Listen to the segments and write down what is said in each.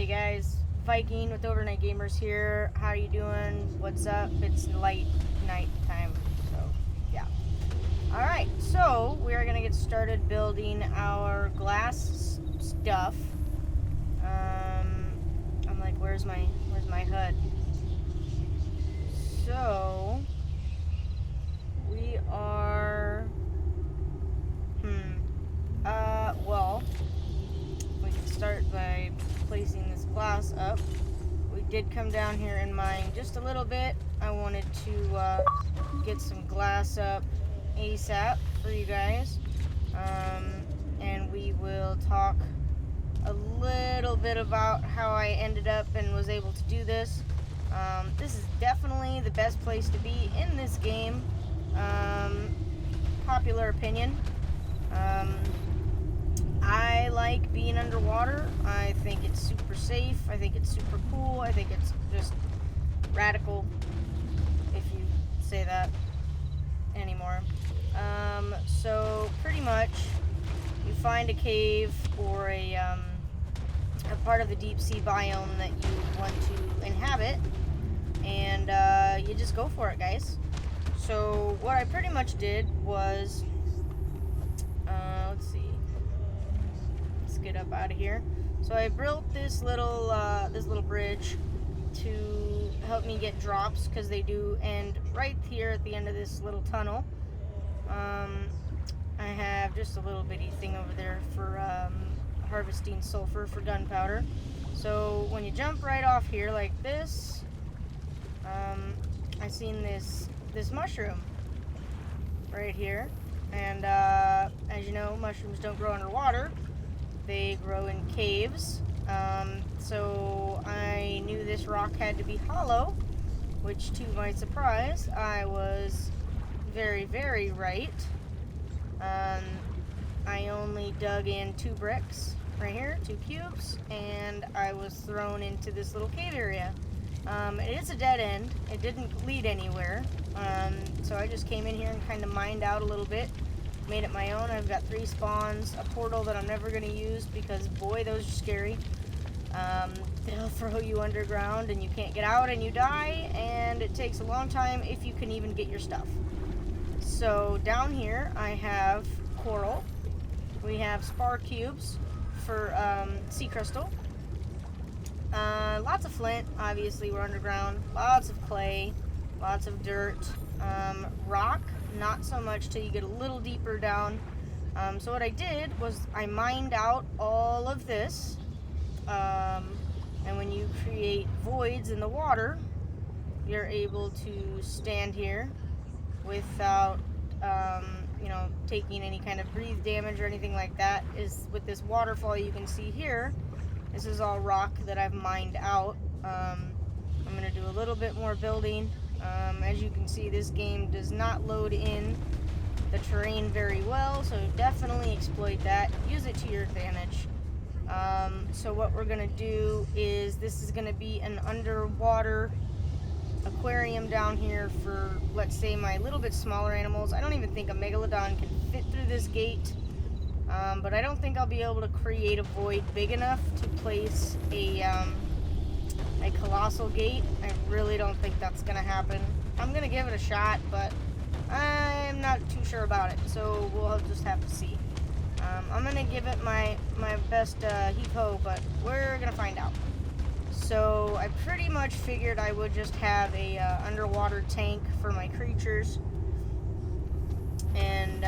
Hey guys, Viking with Overnightgamers here. How you doing? What's up? It's light night time, so yeah. Alright, so we are gonna get started building our glass stuff. I'm like, where's my HUD? So we are well, we can start by placing this glass up. We did come down here and mine just a little bit. I wanted to get some glass up ASAP for you guys. And we will talk a little bit about how I ended up and was able to do this. This is definitely the best place to be in this game. Popular opinion. I like being underwater. I think it's super safe. I think it's super cool. I think it's just radical, if you say that anymore. So pretty much you find a cave or a part of the deep sea biome that you want to inhabit, and you just go for it, guys. So what I pretty much did was, let's see. Get up out of here. So I built this little bridge to help me get drops, because they do end right here at the end of this little tunnel. I have just a little bitty thing over there for harvesting sulfur for gunpowder. So when you jump right off here like this, I seen this mushroom right here, and as you know, mushrooms don't grow underwater. They grow in caves, so I knew this rock had to be hollow, which to my surprise, I was very, very right. I only dug in 2 bricks, right here, 2 cubes, and I was thrown into this little cave area. It is a dead end. It didn't lead anywhere, so I just came in here and kind of mined out a little bit. Made it my own. I've got 3 spawns, a portal that I'm never going to use because, boy, those are scary. They'll throw you underground and you can't get out and you die, and it takes a long time if you can even get your stuff. So down here I have coral. We have spar cubes for sea crystal. Lots of flint, obviously we're underground. Lots of clay, lots of dirt. Rock, not so much till you get a little deeper down. So what I did was I mined out all of this, and when you create voids in the water, you're able to stand here without taking any kind of breathe damage or anything like that. Is with this waterfall you can see here, this is all rock that I've mined out. I'm going to do a little bit more building. As you can see, this game does not load in the terrain very well, so definitely exploit that. Use it to your advantage. So what we're going to do is, this is going to be an underwater aquarium down here for, let's say, my little bit smaller animals. I don't even think a megalodon can fit through this gate, but I don't think I'll be able to create a void big enough to place a colossal gate. I really don't think that's gonna happen. I'm gonna give it a shot, but I'm not too sure about it, so we'll just have to see. I'm gonna give it my best heave-ho, but we're gonna find out. So I pretty much figured I would just have a underwater tank for my creatures, and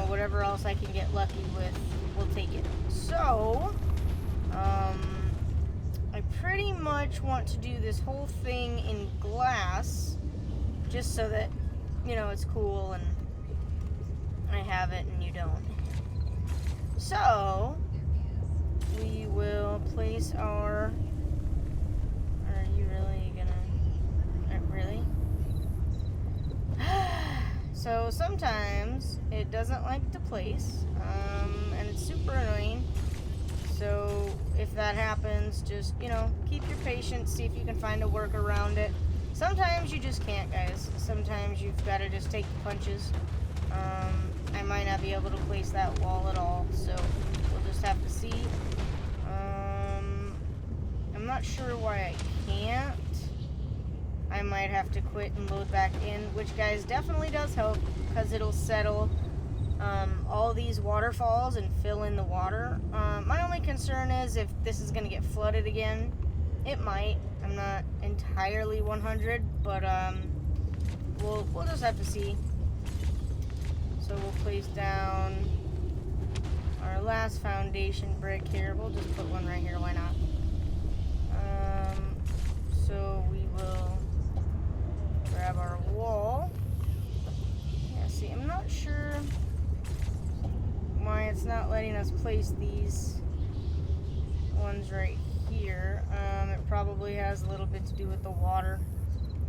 whatever else I can get lucky with, we'll take it. So I pretty much want to do this whole thing in glass, just so that, it's cool and I have it and you don't. So, we will place our... Are you really gonna... Really? So, sometimes it doesn't like to place, and it's super annoying. So if that happens, just, keep your patience, see if you can find a work around it. Sometimes you just can't, guys. Sometimes you've got to just take the punches. I might not be able to place that wall at all, so we'll just have to see. not sure why I can't. I might have to quit and load back in, which, guys, definitely does help because it'll settle all these waterfalls and fill in the water. My only concern is if this is going to get flooded again. It might. I'm not entirely 100, but we'll just have to see. So we'll place down our last foundation brick here. We'll just put one right here. Why not? So we will grab our wall. Yeah, see, I'm not sure why it's not letting us place these ones right here. It probably has a little bit to do with the water.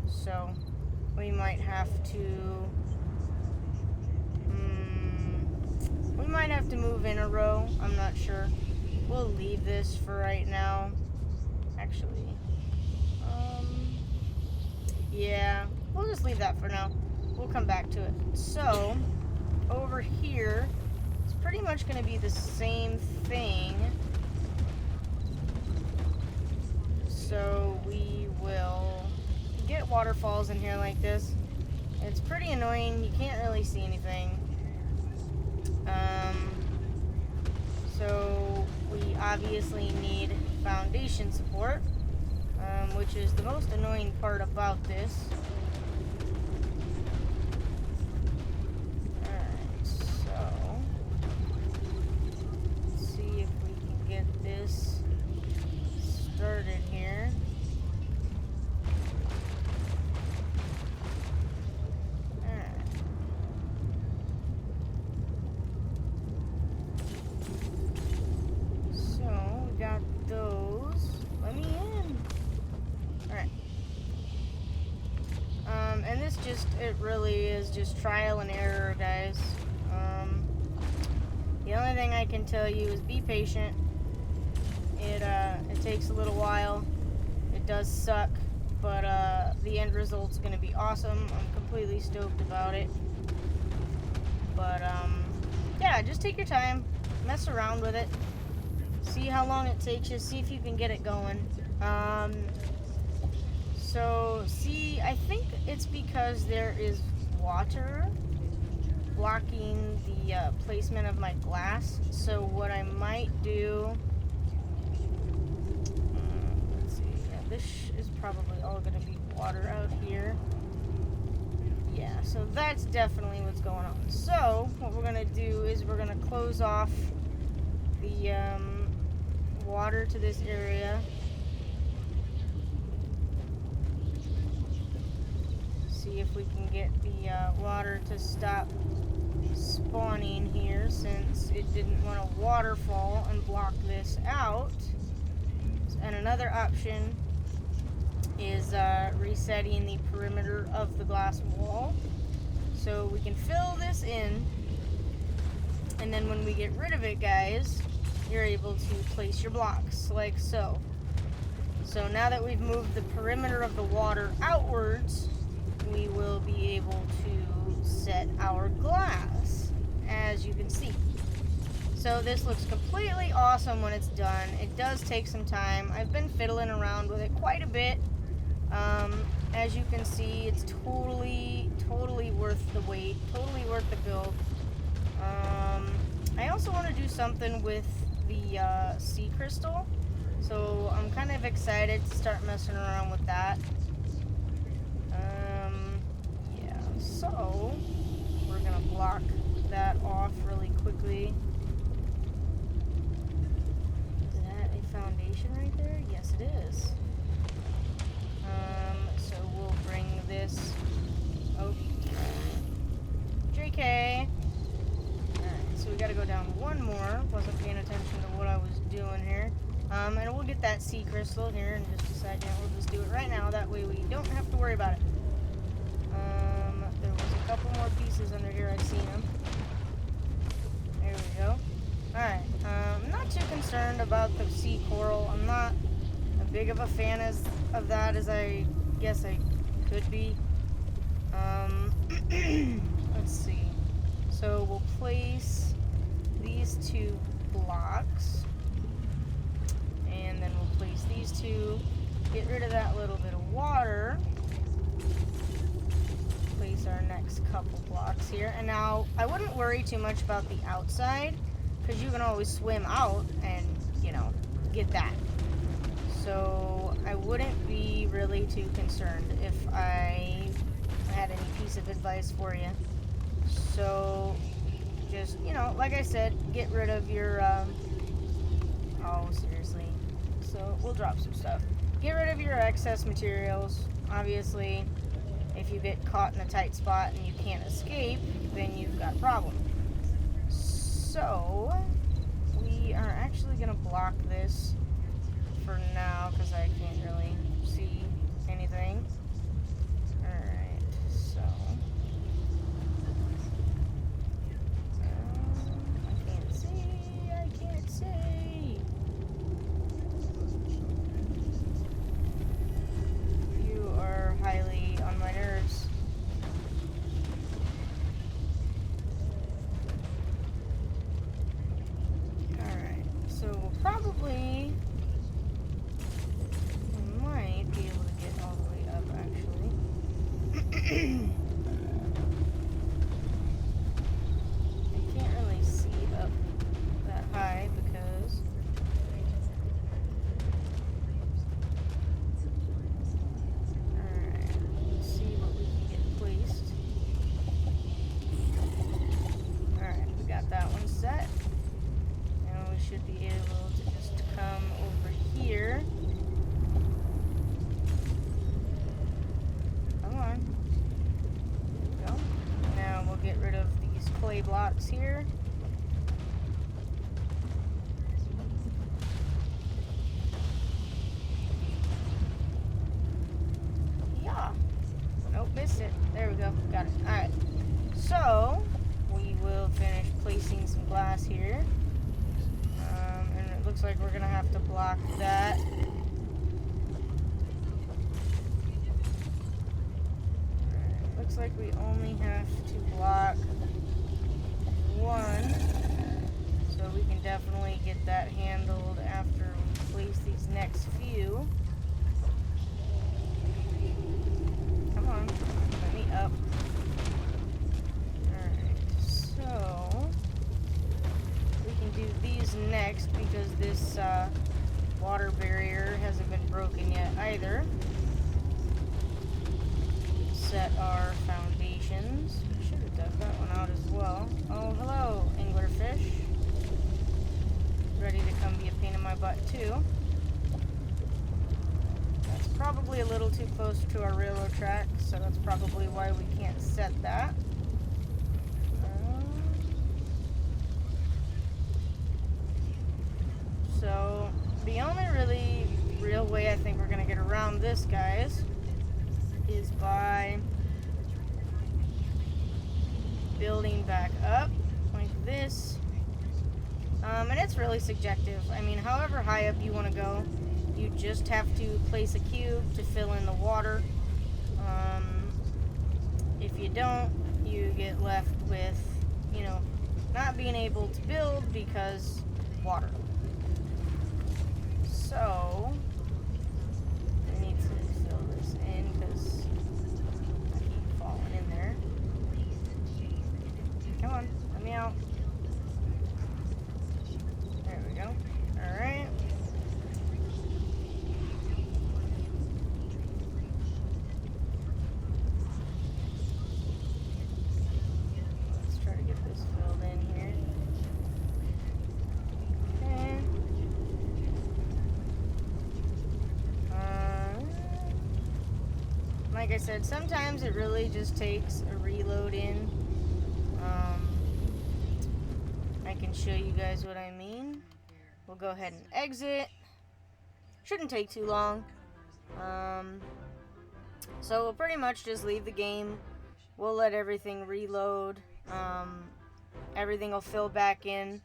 So we might have to move in a row. I'm not sure. We'll leave this for right now. Actually, yeah, we'll just leave that for now. We'll come back to it. So over here, it's pretty much going to be the same thing. So we will get waterfalls in here like this. It's pretty annoying. You can't really see anything. So we obviously need foundation support, which is the most annoying part about this. Alright, so let's see if we can get this started here. It really is just trial and error, guys. The only thing I can tell you is be patient. It takes a little while. It does suck, but the end result's gonna be awesome. I'm completely stoked about it. But yeah, just take your time, mess around with it, see how long it takes you, see if you can get it going. So, see, I think it's because there is water blocking the placement of my glass. So what I might do, let's see, yeah, this is probably all going to be water out here. Yeah, so that's definitely what's going on. So, what we're going to do is we're going to close off the water to this area. See if we can get the water to stop spawning here, since it didn't want a waterfall and block this out. And another option is resetting the perimeter of the glass wall, so we can fill this in, and then when we get rid of it, guys, you're able to place your blocks like so. So now that we've moved the perimeter of the water outwards, we will be able to set our glass, as you can see. So this looks completely awesome when it's done. It does take some time. I've been fiddling around with it quite a bit. As you can see, it's totally worth the wait, totally worth the build. I also want to do something with the sea crystal, so I'm kind of excited to start messing around with that. So, we're going to block that off really quickly. Is that a foundation right there? Yes, it is. So we'll bring this... Oh. JK! Alright, so we got to go down one more. Wasn't paying attention to what I was doing here. And we'll get that sea crystal here in just a second. We'll just do it right now. That way we don't have to worry about it. There was a couple more pieces under here. I've seen them. There we go. Alright. I'm not too concerned about the sea coral. I'm not as big of a fan of that as I guess I could be. Let's see. So we'll place these two blocks. And then we'll place these two. get rid of that little bit of water, place our next couple blocks here. And now, I wouldn't worry too much about the outside, because you can always swim out and, you know, get that. So I wouldn't be really too concerned if I had any piece of advice for you. So just, you know, like I said, get rid of your, oh, seriously. So we'll drop some stuff. Get rid of your excess materials. Obviously, if you get caught in a tight spot and you can't escape, then you've got a problem. So we are actually going to block this for now because I can't really see anything. Alright, so I can't see. You are highly on my nerves. Alright, so we'll probably might be able to get all the way up, actually. I can't really see up that high because alright, let's see what we can get placed. Alright, we got that one set. Now we should be able to just come over here. Get rid of these clay blocks here. Yeah. Nope, missed it. There we go. Got it. Alright. So, we will finish placing some glass here. And it looks like we're going to have to block that. Looks like we only have to block one, so we can definitely get that handled after we place these next few. Come on, let me up. Alright, so we can do these next because this water barrier hasn't been broken yet either. Set our foundations. Should have dug that one out as well. Oh, hello, anglerfish. Ready to come be a pain in my butt, too. That's probably a little too close to our railroad track, so that's probably why we can't set that. So, the only really real way I think we're going to get around this, guys, is by building back up like this. And it's really subjective. I mean, however high up you want to go, you just have to place a cube to fill in the water. If you don't, you get left with, you know, not being able to build because water. So I need to fill this in because I keep falling in there. Come on, let me out. There we go. Alright. Let's try to get this filled in here. Okay. Like I said, sometimes it really just takes a reload in. I can show you guys what I mean. We'll go ahead and exit. Shouldn't take too long. So we'll pretty much just leave the game. We'll let everything reload. Everything will fill back in.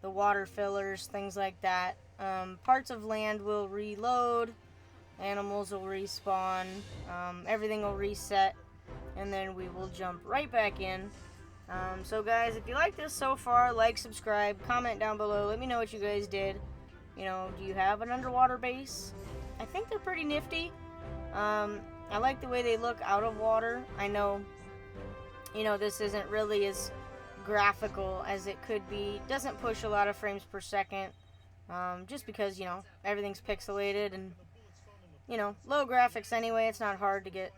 The water fillers, things like that. Parts of land will reload. Animals will respawn. Everything will reset. And then we will jump right back in. So guys, if you like this so far, like, subscribe, comment down below. Let me know what you guys did. You know, do you have an underwater base? I think they're pretty nifty. I like the way they look out of water. I know, you know, this isn't really as graphical as it could be. Doesn't push a lot of frames per second, just because, you know, everything's pixelated and, you know, low graphics anyway. It's not hard to get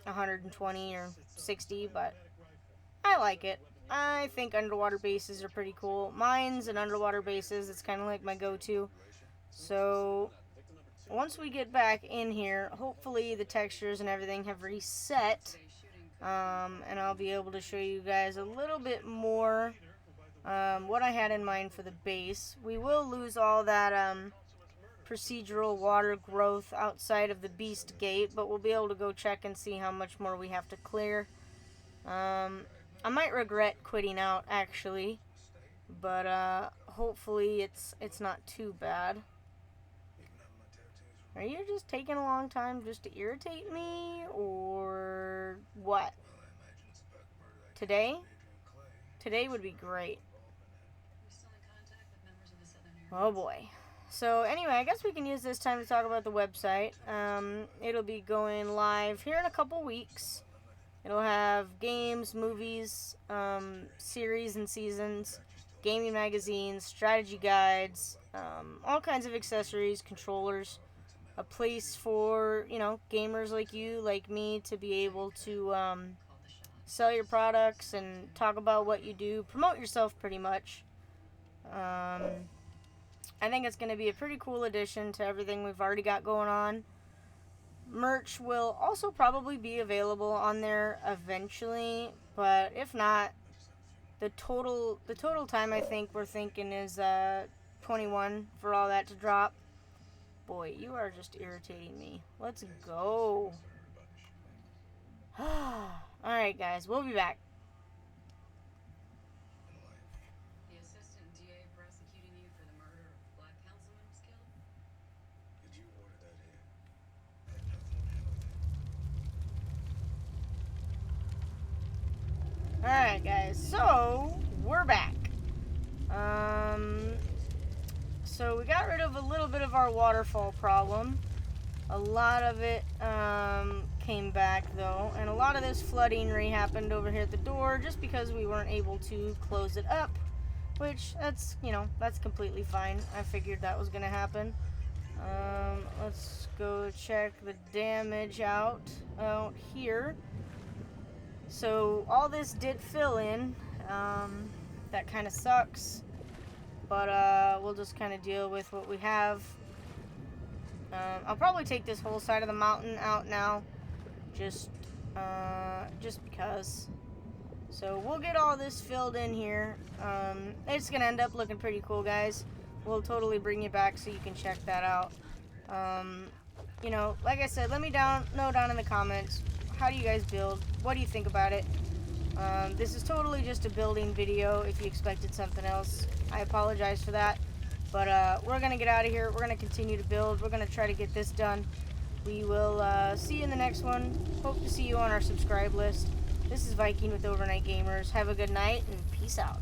120 or 60, but I like it. I think underwater bases are pretty cool. Mines and underwater bases, it's kind of like my go-to. So once we get back in here, hopefully the textures and everything have reset, and I'll be able to show you guys a little bit more what I had in mind for the base. We will lose all that procedural water growth outside of the beast gate, but we'll be able to go check and see how much more we have to clear. I might regret quitting out, actually, but hopefully it's not too bad. Are you just taking a long time just to irritate me, or what? Today? Today would be great. Oh boy. So anyway, I guess we can use this time to talk about the website. It'll be going live here in a couple weeks. It'll have games, movies, series and seasons, gaming magazines, strategy guides, all kinds of accessories, controllers, a place for, you know, gamers like you, like me, to be able to sell your products and talk about what you do, promote yourself pretty much. I think it's going to be a pretty cool addition to everything we've already got going on. Merch will also probably be available on there eventually, but if not, the total time I think we're thinking is 21 for all that to drop. Boy, you are just irritating me. Let's go. Alright guys, we'll be back. The assistant DA prosecuting you for the murder of Black Councilman was killed? Did you order that in? I had nothing to do with it. Alright guys, so we're back. So we got rid of a little bit of our waterfall problem. A lot of it came back though, and a lot of this flooding happened over here at the door just because we weren't able to close it up, which that's, you know, that's completely fine. I figured that was gonna happen. Let's go check the damage out here. So all this did fill in. That kind of sucks, but we'll just kind of deal with what we have. I'll probably take this whole side of the mountain out now, just because. So we'll get all this filled in here. It's gonna end up looking pretty cool, guys. We'll totally bring you back so you can check that out. You know, like I said, let me know down in the comments, how do you guys build? What do you think about it? This is totally just a building video. If you expected something else, I apologize for that. But we're going to get out of here. We're going to continue to build. We're going to try to get this done. We will see you in the next one. Hope to see you on our subscribe list. This is Viking with Overnightgamers. Have a good night and peace out.